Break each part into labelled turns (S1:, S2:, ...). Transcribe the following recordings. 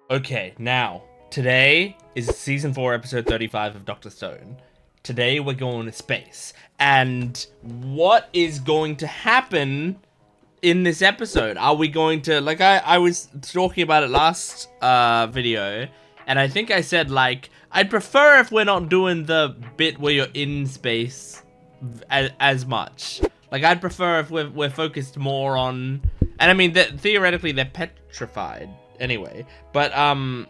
S1: Okay, now, today is season 4, episode 35 of Dr. Stone. Today we're going to space. And what is going to happen in this episode? Are we going to, like I was talking about it last video, and I think I said, like, I'd prefer if we're not doing the bit where you're in space as much. Like, I'd prefer if we're focused more on, and I mean, theoretically they're petrified anyway, but I'd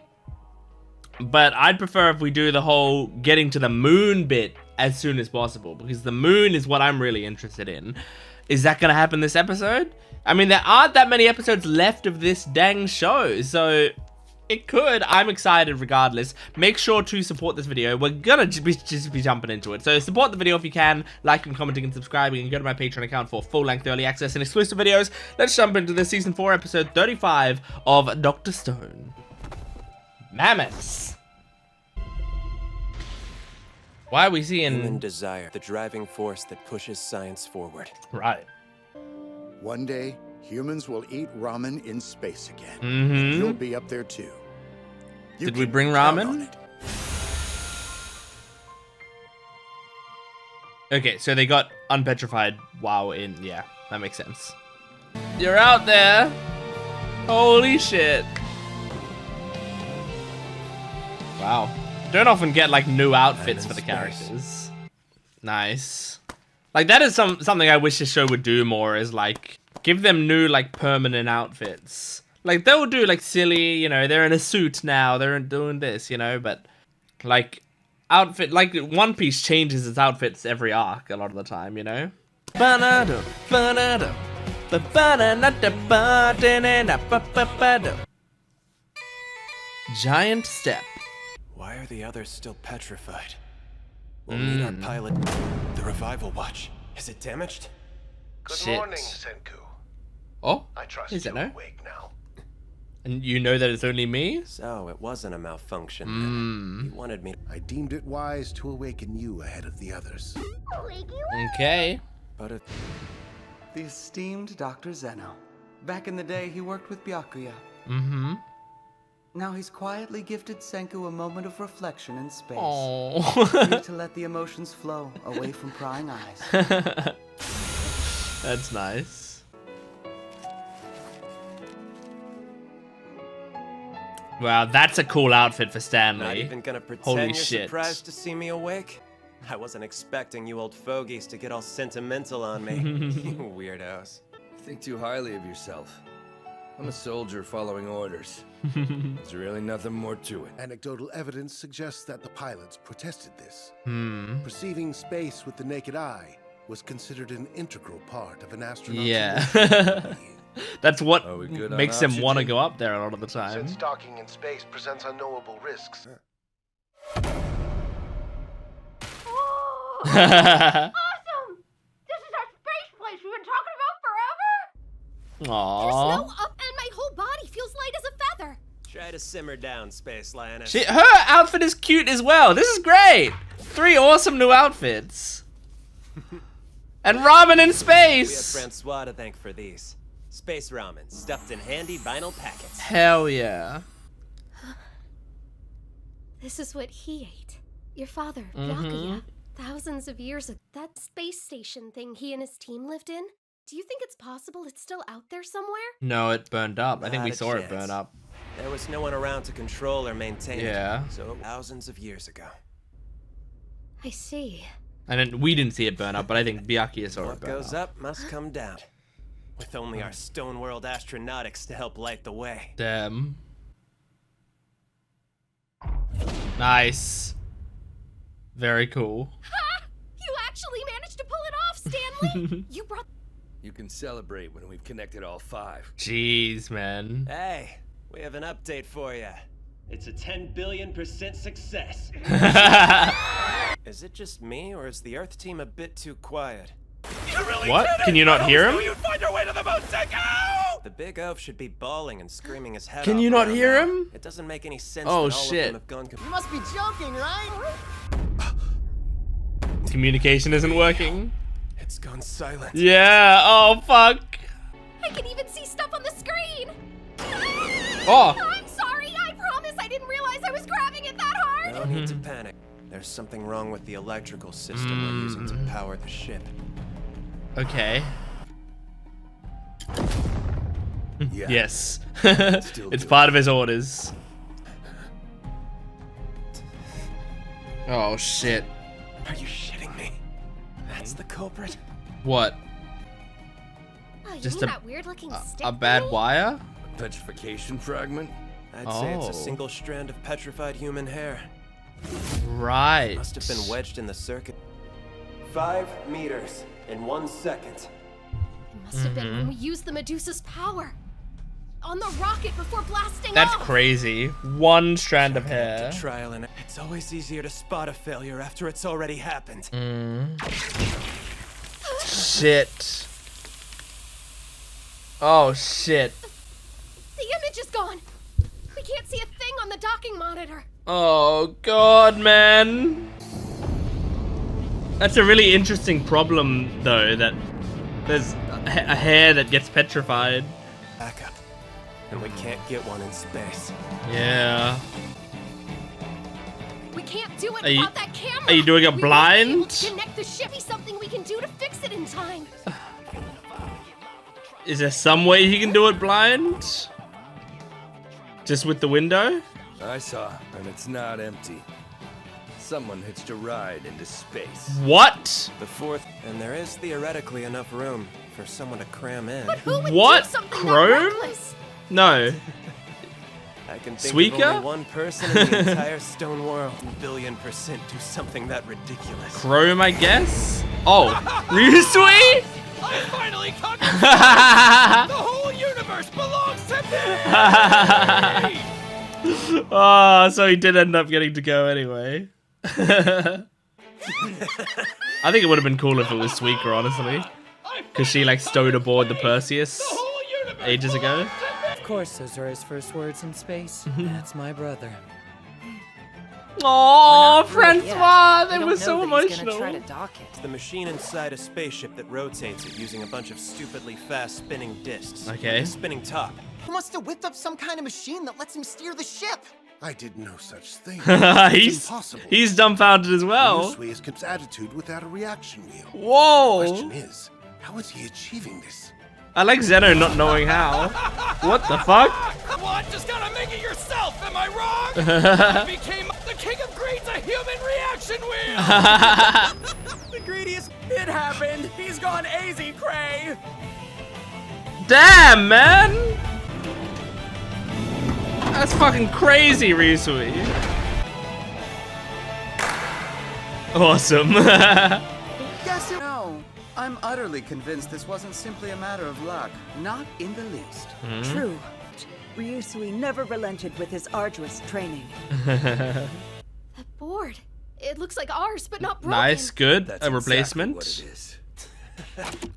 S1: prefer if we do the whole getting to the moon bit as soon as possible, because the moon is what I'm really interested in. Is that gonna happen this episode? I mean, there aren't that many episodes left of this dang show, so it could. I'm excited regardless. Make sure to support this video. We're gonna just be jumping into it. So support the video if you can, liking, commenting, and subscribing, and go to my Patreon account for full-length early access and exclusive videos. Let's jump into the season 4, episode 35 of Dr. Stone. Mammoths. Why are we seeing
S2: human desire, the driving force that pushes science forward?
S1: Right.
S3: One day, humans will eat ramen in space again.
S1: Mm-hmm.
S3: You'll be up there too.
S1: Did we bring ramen? Okay, so they got unpetrified while in, yeah, that makes sense. You're out there. Holy shit. Wow. Don't often get like new outfits for the characters. Nice. Like, that is something I wish the show would do more, is like give them new like permanent outfits. Like, they'll do like silly, you know, they're in a suit now, they're doing this, you know, but like outfit, like One Piece changes its outfits every arc a lot of the time, you know. Giant step.
S2: Why are the others still petrified? We'll need our pilot. The revival watch. Is it damaged?
S4: Good
S1: Shit.
S4: morning, Senku.
S1: Oh,
S4: I trust
S1: is
S4: you
S1: it no?
S4: awake now.
S1: And you know that it's only me?
S2: So it wasn't a malfunction. Then. You wanted me,
S3: I deemed it wise to awaken you ahead of the others.
S1: Okay.
S2: but it.
S5: The esteemed Dr. Zeno. Back in the day, he worked with Byakuya.
S1: Mm-hmm.
S5: Now he's quietly gifted Senku a moment of reflection in space.
S1: Oh.
S5: Free to let the emotions flow away from prying eyes.
S1: That's nice. Wow, that's a cool outfit for Stanley.
S2: Not even gonna pretend
S1: Holy
S2: you're
S1: shit.
S2: surprised to see me awake? I wasn't expecting you old fogies to get all sentimental on me. You weirdos.
S6: You think too highly of yourself. I'm a soldier following orders. There's really nothing more to it.
S3: Anecdotal evidence suggests that the pilots protested this.
S1: Hmm.
S3: Perceiving space with the naked eye was considered an integral part of an astronaut's
S1: Yeah. That's what
S6: Are we good on
S1: makes them want to
S6: oxygen?
S1: go up there a lot of the time.
S4: Since docking in space presents unknowable risks.
S7: Awesome! This is our space place we've been talking about forever! There's
S1: Aww.
S7: no up and my whole body feels light as a feather.
S2: Try to simmer down, Space Lioness.
S1: Her outfit is cute as well. This is great. 3 awesome new outfits. And ramen in
S2: We have
S1: space.
S2: Francois to thank for these. Space ramen, stuffed in handy vinyl packets.
S1: Hell yeah.
S7: This is what he ate. Your father, Byakuya. Thousands of years ago. That space station thing he and his team lived in? Do you think it's possible it's still out there somewhere?
S1: No, it burned up. I think we
S2: Not a
S1: saw it
S2: chance.
S1: burn up.
S2: There was no one around to control or maintain
S1: Yeah.
S2: it. So thousands of years ago.
S7: I see.
S1: And then we didn't see it burn up, but I think Byakuya saw it
S2: What
S1: burn
S2: goes
S1: up.
S2: up must come down. With only our Stone World astronautics to help light the way.
S1: Damn. Nice. Very cool.
S7: Ha! You actually managed to pull it off, Stanley! You brought
S6: You can celebrate when we've connected all 5.
S1: Jeez, man.
S2: Hey, we have an update for you. It's a 10 billion% success. Is it just me, or is the Earth team a bit too quiet?
S1: What? Can you not hear him?
S2: The big oaf should be bawling and screaming his head
S1: Can
S2: off
S1: you not
S2: around
S1: hear
S2: now.
S1: him?
S2: It doesn't make any sense
S1: Oh,
S2: that all
S1: shit.
S2: of them have gone
S5: You must be joking, right?
S1: Communication isn't working.
S2: It's gone silent.
S1: Yeah. Oh, fuck.
S7: I can even see stuff on the screen!
S1: Oh.
S7: I'm sorry, I promise!
S2: need to panic. There's something wrong with the electrical system we're using to power the ship.
S1: Okay.
S6: Yeah.
S1: Yes.
S6: Still
S1: It's
S6: do
S1: part of his orders. Oh shit.
S2: Are you shitting me? That's the culprit?
S1: What?
S7: Oh, you
S1: Just
S7: mean
S1: a-
S7: that weird-looking stick
S1: A bad
S7: thingy?
S1: wire?
S6: Petrification fragment?
S2: I'd say it's
S1: Oh.
S2: a single strand of petrified human hair.
S1: Right.
S2: Must have been wedged in the circuit. 5 meters in 1 second.
S7: It must have been when we used the Medusa's power. On the rocket before blasting
S1: That's
S7: off.
S1: crazy. One strand of hair.
S2: Trial and it's always easier to spot a failure after it's already happened.
S1: Shit. Oh shit.
S7: The image is gone. We can't see a thing on the docking monitor.
S1: Oh god, man. That's a really interesting problem, though, that there's a hair that gets petrified.
S2: Backup. And we can't get one in space.
S1: Yeah.
S7: We can't do it
S1: Are you-
S7: without that camera.
S1: are you doing it
S7: We won't be able
S1: blind?
S7: to connect the ship. Be something we can do to fix it in time.
S1: Is there some way he can do it blind? Just with the window?
S6: I saw, and it's not empty. Someone hitched a ride into space.
S1: What?
S2: The 4th, and there is theoretically enough room for someone to cram in.
S7: But who would
S1: What?
S7: do something
S1: Chrome?
S7: that reckless?
S1: No.
S2: I can think of
S1: Suika?
S2: only one person in the entire stone world who 1,000,000,000% do something that ridiculous.
S1: Chrome, I guess? Oh. Ryusui?
S2: I finally conquered the whole universe belongs to me!
S1: Oh, so he did end up getting to go anyway. I think it would have been cool if it was Suika, honestly. Because she, like, stowed aboard the Perseus ages ago.
S8: Of course, those are his first words in space. That's my brother.
S1: Oh,
S8: Not through it yet.
S1: Francois,
S8: We
S1: that
S8: don't
S1: was so
S8: know that he's gonna
S1: emotional.
S8: try to dock it.
S2: It's the machine inside a spaceship that rotates it using a bunch of stupidly fast spinning discs.
S1: Okay.
S2: With a spinning top.
S9: He must have whipped up some kind of machine that lets him steer the ship.
S3: I did no such thing.
S1: he's
S3: impossible.
S1: he's dumbfounded as well.
S3: Ryusui is his attitude without a reaction wheel.
S1: Whoa!
S3: Question is, how is he achieving this?
S1: I like Zeno not knowing how. What the fuck?
S2: What? Just gotta make it yourself, am I wrong? I became the king of greed's a human reaction wheel!
S9: The greediest. It happened. He's gone AZ cray.
S1: Damn, man! That's fucking crazy, Ryusui. Awesome.
S5: Guess it. No, I'm utterly convinced this wasn't simply a matter of luck. Not in the least.
S10: True. Ryusui never relented with his arduous training.
S7: That board. It looks like ours, but not broken.
S1: Nice, good.
S6: That's
S1: A replacement.
S6: exactly what it is.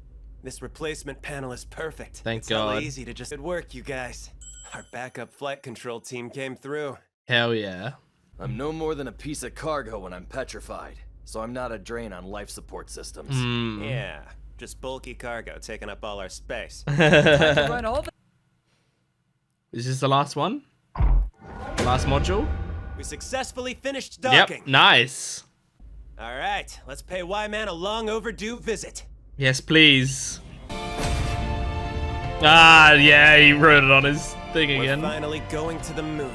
S2: This replacement panel is perfect.
S1: Thank
S2: it's hella
S1: God.
S2: easy to just good work, you guys. Our backup flight control team came through.
S1: Hell yeah.
S11: I'm no more than a piece of cargo when I'm petrified, so I'm not a drain on life support systems.
S2: Yeah, just bulky cargo taking up all our space.
S8: Run all the
S1: Is this the last one? Last module?
S2: We successfully finished docking.
S1: Yep, nice.
S2: All right, let's pay Y-Man a long overdue visit.
S1: Yes, please. Ah, yeah, he wrote it on his thing
S2: We're
S1: again.
S2: finally going to the moon.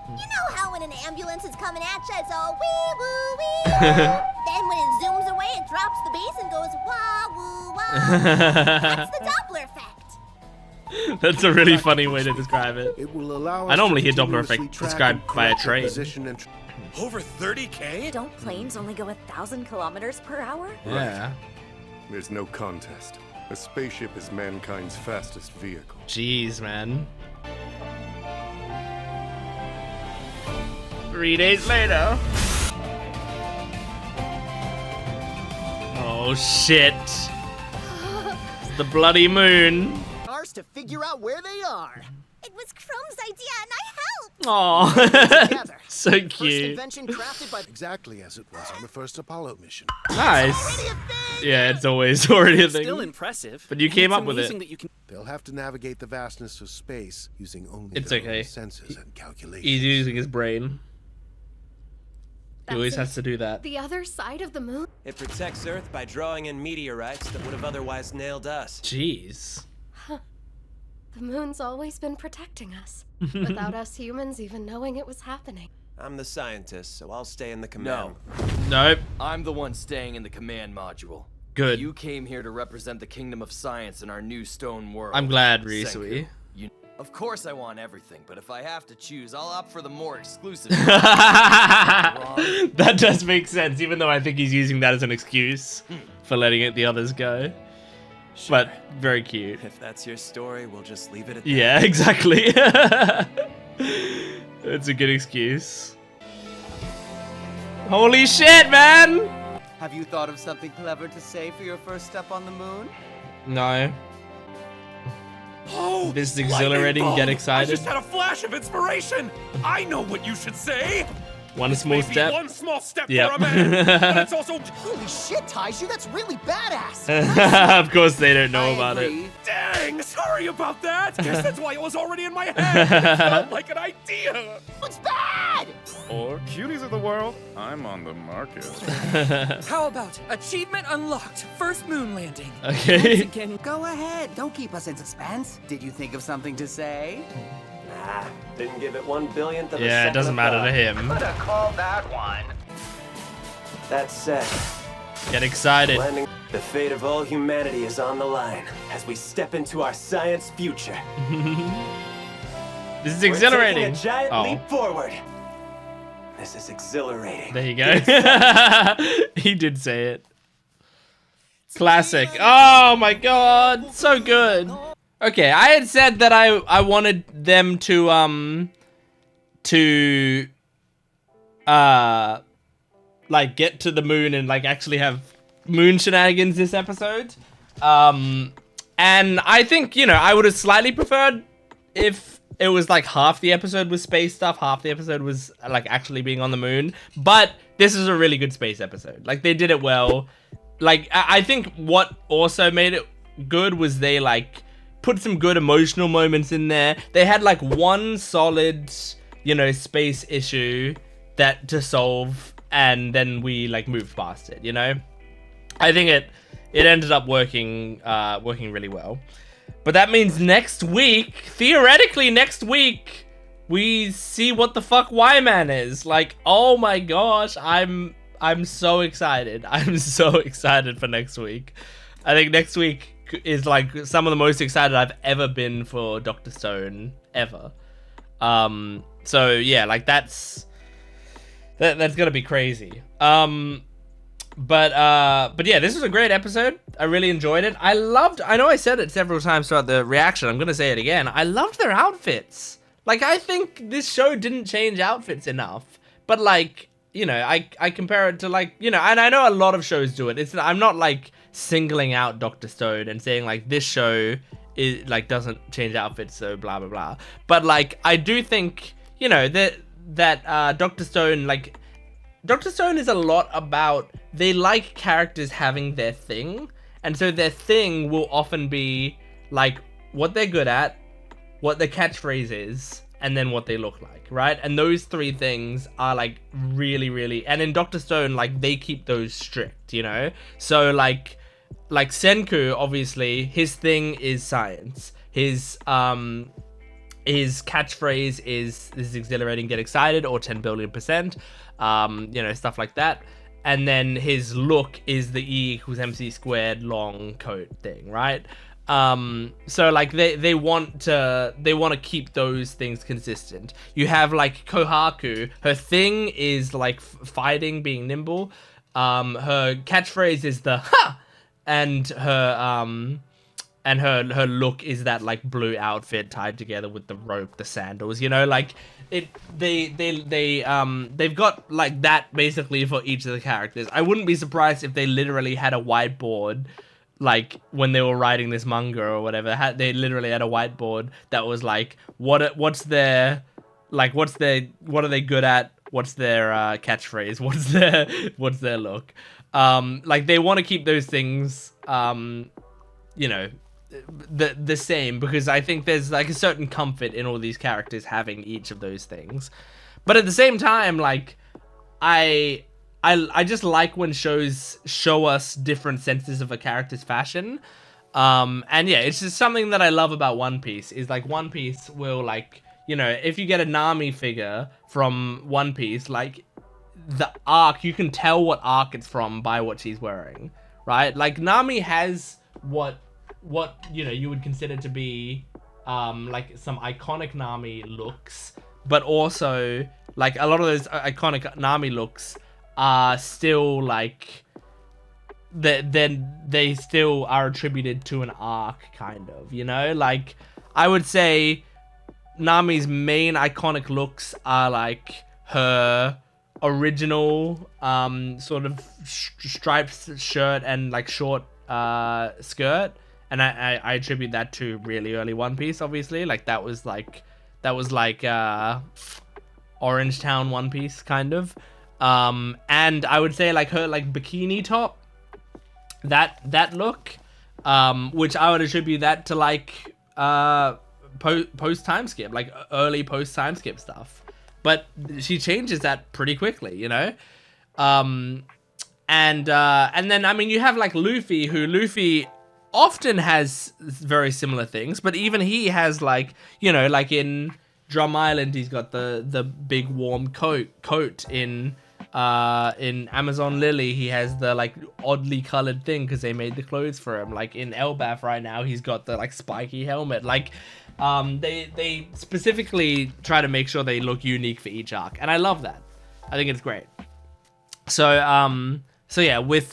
S12: You know how when an ambulance is coming at you, it's all wee woo wee woo. Then when it zooms away, it drops the bass and goes wah woo wah. That's the Doppler effect.
S1: That's a really funny way to describe it.
S3: It will allow
S1: I
S3: us
S1: normally
S3: to
S1: hear Doppler
S3: continuously
S1: effect
S3: track
S1: described
S3: and
S1: by a
S3: correct the
S1: train.
S3: position and
S2: Over 30K?
S10: Don't planes only go 1,000 kilometers per hour?
S1: Yeah.
S13: There's no contest. A spaceship is mankind's fastest vehicle.
S1: Jeez, man. 3 days later. Oh shit. It's the bloody moon.
S9: Ours to figure out where they are.
S12: It was Chrome's idea and I helped.
S1: Aw.
S9: Together.
S1: So
S9: First
S1: cute.
S9: invention crafted by
S3: exactly as it was on the first Apollo mission.
S1: Nice. Yeah, it's always already a thing.
S9: Still impressive.
S1: But you came
S9: It's
S1: up with
S9: amazing
S1: it.
S9: that you can...
S3: They'll have to navigate the vastness of space using only
S1: It's
S3: their
S1: okay.
S3: own senses and calculations.
S1: He's using his brain. He always
S7: That's
S1: has to do that.
S7: the other side of the moon?
S2: It protects Earth by drawing in meteorites that would have otherwise nailed us.
S1: Jeez.
S7: Huh. The moon's always been protecting us, without us humans even knowing it was happening.
S2: I'm the scientist, so I'll stay in the command.
S1: Nope.
S11: I'm the one staying in the command module.
S1: Good.
S11: You came here to represent the kingdom of science in our new stone world.
S1: I'm glad,
S11: Senku.
S1: Riisui.
S11: Of course I want everything, but if I have to choose, I'll opt for the more exclusive.
S1: That does make sense, even though I think he's using that as an excuse for letting the others go.
S2: Sure.
S1: But very cute.
S2: If that's your story, we'll just leave it at that.
S1: Yeah, exactly. It's a good excuse. Holy shit, man!
S5: Have you thought of something clever to say for your first step on the moon?
S1: No.
S9: Oh,
S1: This is exhilarating.
S9: lightning
S1: Get
S9: bolt.
S1: excited.
S9: I just had a flash of inspiration. I know what you should say.
S1: One small
S9: Maybe
S1: step.
S9: one small step
S1: Yep.
S9: for a man, but it's also
S14: Holy shit, Taiju, that's really badass!
S1: Of course they don't know about it.
S9: dang. Sorry about that. Guess that's why it was already in my head. It felt like an idea.
S14: It's bad!
S15: Or cuties of the world, I'm on the market.
S8: How about achievement unlocked? First moon landing.
S1: Okay.
S8: Once again,
S5: Go ahead, don't keep us in suspense. Did you think of something to say?
S2: Ah, didn't give it 1/1000th of a
S1: Yeah, it
S2: second
S1: doesn't
S2: of
S1: matter
S2: thought.
S1: to him.
S14: Coulda called that one.
S2: That said,
S1: Get excited.
S2: landing, the fate of all humanity is on the line as we step into our science future.
S1: This is
S2: We're
S1: exhilarating.
S2: taking a giant
S1: Oh,
S2: leap forward. This is exhilarating.
S1: there you go. He did say it. Classic. Oh my god, so good. Okay, I had said that I wanted them to like get to the moon and like actually have moon shenanigans this episode. And I think, you know, I would have slightly preferred if it was like half the episode was space stuff, half the episode was like actually being on the moon. But this is a really good space episode. Like they did it well. Like I think what also made it good was they like put some good emotional moments in there. They had like one solid, you know, space issue that to solve, and then we like moved past it, you know? I think it ended up working really well. But that means next week, theoretically next week, we see what the fuck Y-Man is. Like, oh my gosh, I'm so excited. I'm so excited for next week. I think next week is like some of the most excited I've ever been for Dr. Stone ever. So yeah, like that's gonna be crazy. But yeah, this was a great episode. I really enjoyed it. I know I said it several times throughout the reaction. I'm gonna say it again. I loved their outfits. Like, I think this show didn't change outfits enough. But like, you know, I compare it to like, you know, and I know a lot of shows do it. I'm not like singling out Dr. Stone and saying like this show is like doesn't change outfits, so blah blah blah. But like, I do think, you know, that Dr. Stone, like, Dr. Stone is a lot about, they like characters having their thing, and so their thing will often be like what they're good at, what their catchphrase is, and then what they look like, right? And those three things are like really, and in Dr. Stone, like they keep those strict, you know? So like Senku, obviously, his thing is science. His catchphrase is, "This is exhilarating, get excited," or 10 billion%, you know, stuff like that. And then his look is the E=mc² long coat thing, right? So like they want to keep those things consistent. You have like Kohaku, her thing is like fighting, being nimble. Her catchphrase is the ha, and her look is that like blue outfit tied together with the rope, the sandals, you know, like they've got like that basically for each of the characters. I wouldn't be surprised if they literally had a whiteboard, like when they were writing this manga or whatever, they literally had a whiteboard that was like, what are they good at? What's their catchphrase? What's their look? Like they want to keep those things, you know, the same, because I think there's like a certain comfort in all these characters having each of those things. But at the same time, like, I just like when shows show us different senses of a character's fashion. And yeah, it's just something that I love about One Piece is like One Piece will like, you know, if you get a Nami figure from One Piece, like the arc, you can tell what arc it's from by what she's wearing, right? Like Nami has what you know you would consider to be like some iconic Nami looks, but also like a lot of those iconic Nami looks are still like they still are attributed to an arc, kind of, you know? Like I would say Nami's main iconic looks are like her original sort of striped shirt and like short skirt, and I attribute that to really early One Piece, obviously. Like that was like Orange Town One Piece kind of. And I would say like her like bikini top, that look, which I would attribute that to like post time skip, like early post time skip stuff. But she changes that pretty quickly, you know. And then I mean you have like Luffy often has very similar things, but even he has like, you know, like in Drum Island he's got the big warm coat. In Amazon Lily he has the like oddly colored thing because they made the clothes for him. Like in Elbaf right now he's got the like spiky helmet. Like they specifically try to make sure they look unique for each arc, and I love that. I think it's great. So yeah, with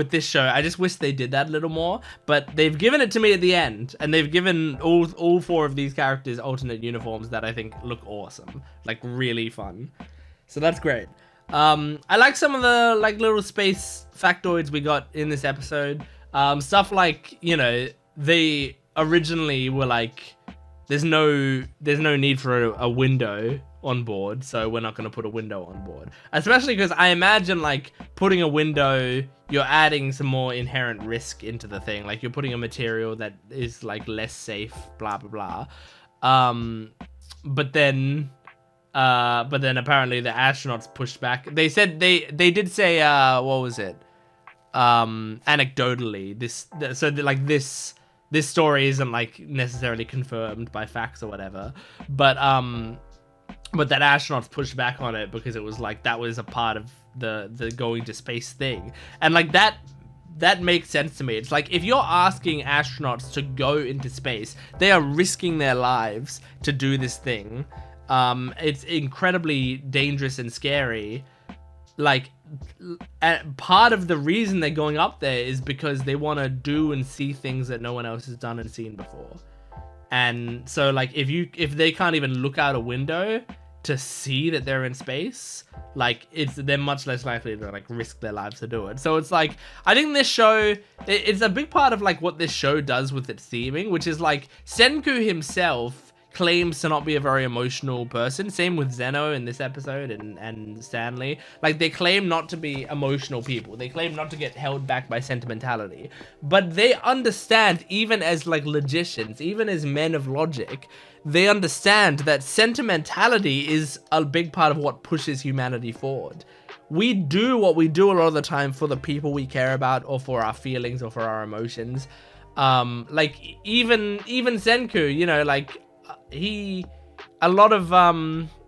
S1: this show, I just wish they did that a little more, but they've given it to me at the end, and they've given all four of these characters alternate uniforms that I think look awesome, like really fun. So that's great. I like some of the like little space factoids we got in this episode. Stuff like, you know, they originally were like, there's no need for a window on board, so we're not going to put a window on board. Especially because I imagine like putting a window, you're adding some more inherent risk into the thing. Like you're putting a material that is like less safe, blah blah blah. But then apparently the astronauts pushed back. They said they did say what was it? Anecdotally, this story isn't like necessarily confirmed by facts or whatever, but that astronauts pushed back on it because it was like that was a part of the going to space thing, and like that makes sense to me. It's like if you're asking astronauts to go into space, they are risking their lives to do this thing. It's incredibly dangerous and scary. Like, part of the reason they're going up there is because they want to do and see things that no one else has done and seen before. And so, like, if they can't even look out a window to see that they're in space, like, they're much less likely to like risk their lives to do it. So it's like, I think this show, it's a big part of like what this show does with its theming, which is like Senku himself claims to not be a very emotional person. Same with Zeno in this episode and Stanley. Like, they claim not to be emotional people. They claim not to get held back by sentimentality. But they understand, even as like logicians, even as men of logic, they understand that sentimentality is a big part of what pushes humanity forward. We do what we do a lot of the time for the people we care about, or for our feelings, or for our emotions. Like even Senku, you know, like a lot of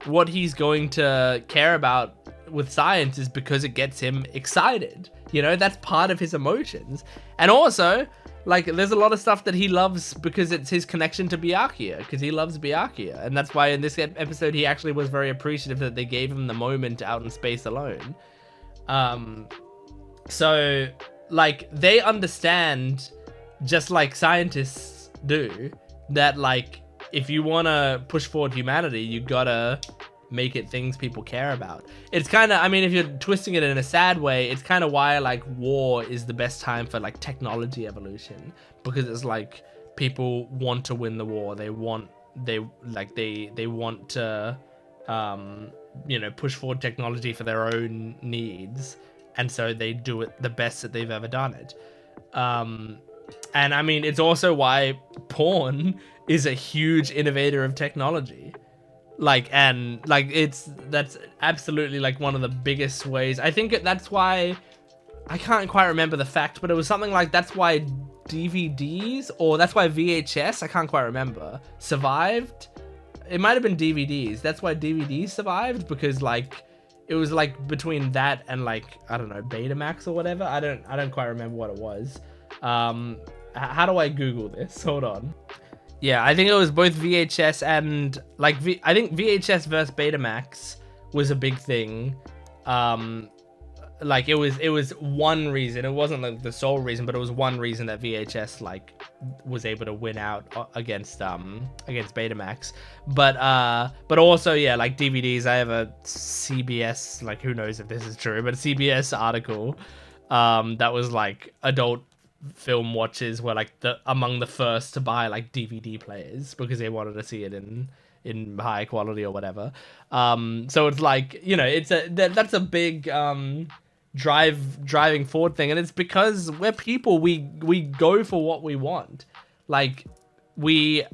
S1: what he's going to care about with science is because it gets him excited. You know, that's part of his emotions. And also, like, there's a lot of stuff that he loves because it's his connection to Byakuya, because he loves Byakuya. And that's why in this episode, he actually was very appreciative that they gave him the moment out in space alone. So, like, they understand, just like scientists do, that, like, if you want to push forward humanity, you gotta make it things people care about. It's kind of, I mean, if you're twisting it in a sad way, it's kind of why like war is the best time for like technology evolution, because it's like people want to win the war. They want to you know, push forward technology for their own needs, and so they do it the best that they've ever done it. And I mean, it's also why porn is a huge innovator of technology. Like, and like that's absolutely like one of the biggest ways. I think that's why, I can't quite remember the fact, but it was something like that's why DVDs, or that's why VHS, I can't quite remember, survived. It might have been DVDs. That's why DVDs survived, because like it was like between that and like, I don't know, Betamax or whatever. I don't quite remember what it was. How do I Google this? Hold on. Yeah, I think it was both VHS and like I think VHS versus Betamax was a big thing. Like it was one reason. It wasn't like the sole reason, but it was one reason that VHS like was able to win out against Betamax. But also, yeah, like DVDs. I have a CBS, like, who knows if this is true, but a CBS article that was like adult film watchers were like among the first to buy like DVD players because they wanted to see it in high quality or whatever. So it's like, you know, that's a big driving forward thing, and it's because we're people. We go for what we want. Like, we're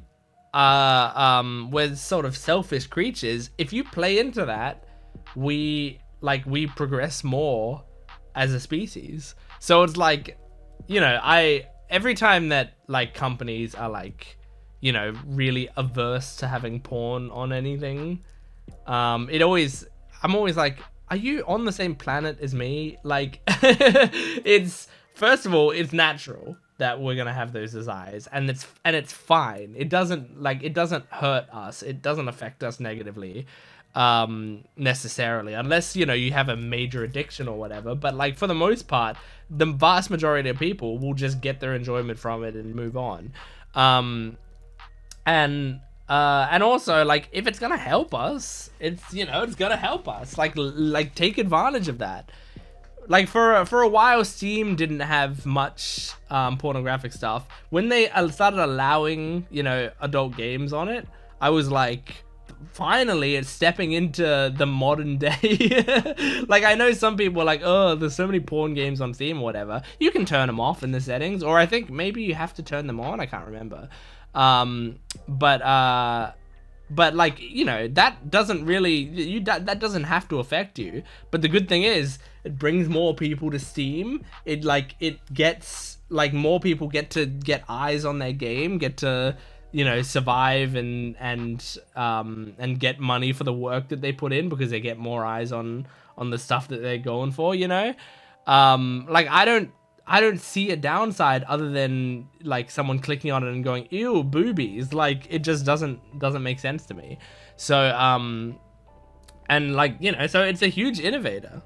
S1: sort of selfish creatures. If you play into that, we progress more as a species. So it's like, you know, every time that like companies are like, you know, really averse to having porn on anything, I'm always like, are you on the same planet as me? Like, it's, first of all, it's natural that we're gonna have those desires, and it's fine. It doesn't hurt us. It doesn't affect us negatively, necessarily, unless, you know, you have a major addiction or whatever. But like, for the most part, the vast majority of people will just get their enjoyment from it and move on. And also, like, if it's gonna help us, it's, you know, it's gonna help us. Like take advantage of that. Like, for a while, Steam didn't have much pornographic stuff. When they started allowing, you know, adult games on it, I was like, finally, it's stepping into the modern day. Like, I know some people are like, oh, there's so many porn games on Steam or whatever. You can turn them off in the settings, or I think maybe you have to turn them on. I can't remember. But like, you know, that doesn't really, that doesn't have to affect you. But the good thing is, it brings more people to Steam. It gets, like, more people get to get eyes on their game, get to, you know, survive and get money for the work that they put in, because they get more eyes on the stuff that they're going for, you know? Like, I don't see a downside other than like someone clicking on it and going, ew, boobies. Like, it just doesn't make sense to me. So, and like, you know, so it's a huge innovator.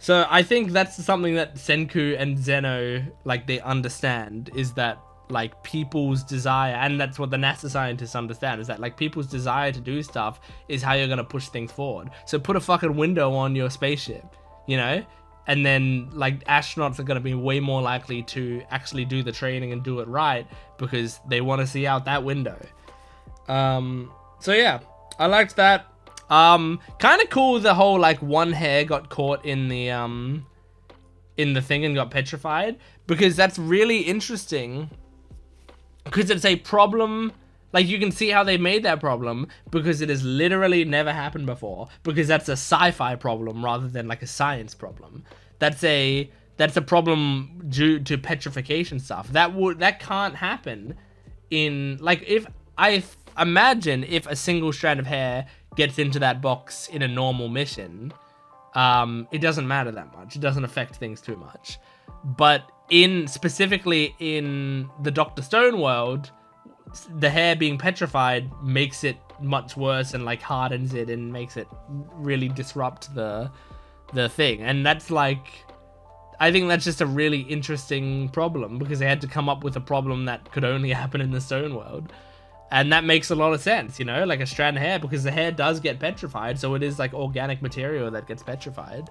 S1: So I think that's something that Senku and Zeno, like, they understand, is that like people's desire, and that's what the NASA scientists understand, is that like people's desire to do stuff is how you're going to push things forward. So put a fucking window on your spaceship, you know? And then, like, astronauts are going to be way more likely to actually do the training and do it right, because they want to see out that window. So yeah, I liked that. Kind of cool, the whole, like, one hair got caught in the thing and got petrified, because that's really interesting, because it's a problem. Like, you can see how they made that problem, because it has literally never happened before, because that's a sci-fi problem rather than like a science problem. That's a problem due to petrification stuff. That can't happen in, like, if I imagine if a single strand of hair gets into that box in a normal mission, it doesn't matter that much. It doesn't affect things too much. But specifically in the Dr. Stone world, the hair being petrified makes it much worse, and like hardens it and makes it really disrupt the thing. And that's like, I think that's just a really interesting problem, because they had to come up with a problem that could only happen in the stone world. And that makes a lot of sense, you know, like a strand of hair, because the hair does get petrified, so it is like organic material that gets petrified.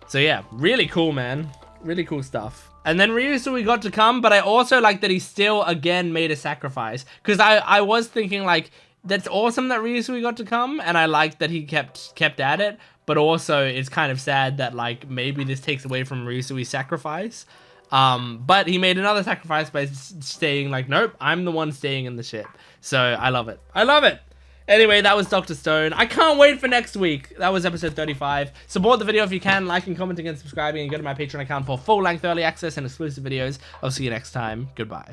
S1: So yeah, really cool, man. Really cool stuff. And then Ryusui got to come, but I also like that he still, again, made a sacrifice. Because I was thinking, like, that's awesome that Ryusui got to come, and I like that he kept at it. But also, it's kind of sad that, like, maybe this takes away from Ryusui's sacrifice. But he made another sacrifice by staying like, nope, I'm the one staying in the ship. So I love it. I love it. Anyway, that was Dr. Stone. I can't wait for next week. That was episode 35. Support the video if you can, liking, commenting, and subscribing, and go to my Patreon account for full-length early access and exclusive videos. I'll see you next time. Goodbye.